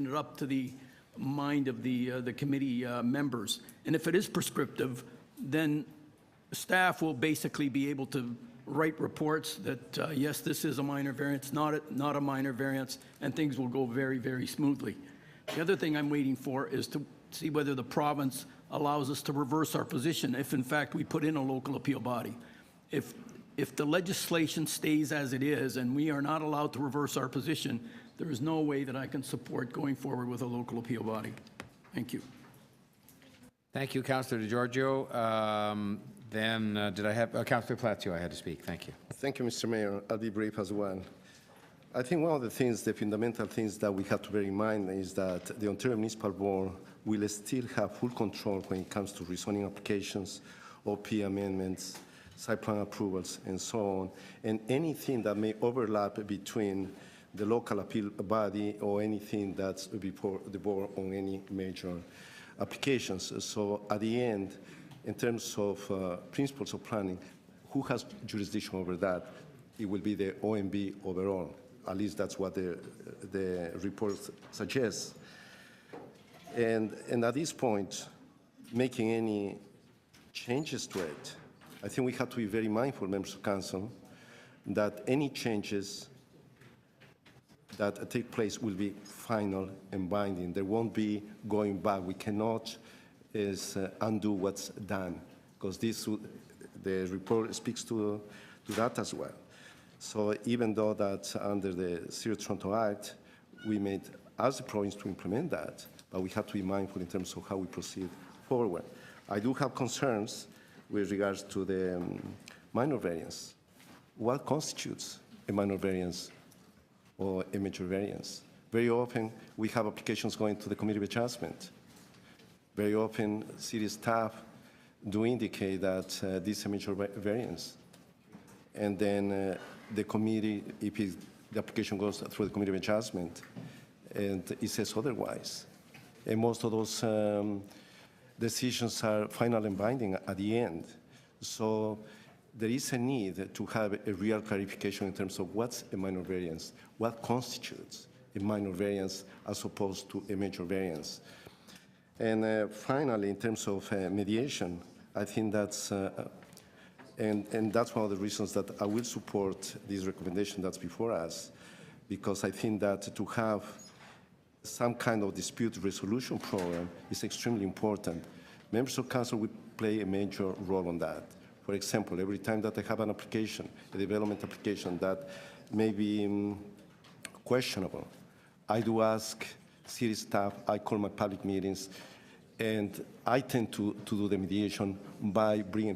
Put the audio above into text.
it up to the mind of the committee members. And if it is prescriptive, then staff will basically be able to write reports that, yes, this is a minor variance, not a minor variance, and things will go very, very smoothly. The other thing I'm waiting for is to see whether the province allows us to reverse our position if, in fact, we put in a local appeal body. If the legislation stays as it is and we are not allowed to reverse our position, there is no way that I can support going forward with a local appeal body. Thank you. Thank you, Councillor DiGiorgio. Did I have Councillor Platio? I had to speak. Thank you. Thank you, Mr. Mayor. I'll be brief as well. I think one of the things, the fundamental things that we have to bear in mind is that the Ontario Municipal Board will still have full control when it comes to rezoning applications, OP amendments, site plan approvals, and so on, and anything that may overlap between the local appeal body or anything that's before the board on any major applications. So at the end, in terms of principles of planning, who has jurisdiction over that? It will be the OMB overall. At least that's what the report suggests. And at this point, making any changes to it, I think we have to be very mindful, members of council, that any changes that take place will be final and binding. There won't be going back. We cannot undo what's done, because the report speaks to that as well. So even though that under the City of Toronto Act, we made as a province to implement that, but we have to be mindful in terms of how we proceed forward. I do have concerns with regards to the minor variance. What constitutes a minor variance or a major variance? Very often, we have applications going to the Committee of Adjustment. Very often, city staff do indicate that this is a major variance. And then the committee, if the application goes through the Committee of Adjustment, and it says otherwise. And most of those decisions are final and binding at the end. So there is a need to have a real clarification in terms of what's a minor variance, what constitutes a minor variance as opposed to a major variance. And finally, in terms of mediation, I think that's, and that's one of the reasons that I will support this recommendation that's before us, because I think that to have some kind of dispute resolution program is extremely important. Members of council will play a major role on that. For example, every time that I have an application, a development application that may be questionable, I do ask city staff, I call my public meetings, and I tend to do the mediation by bringing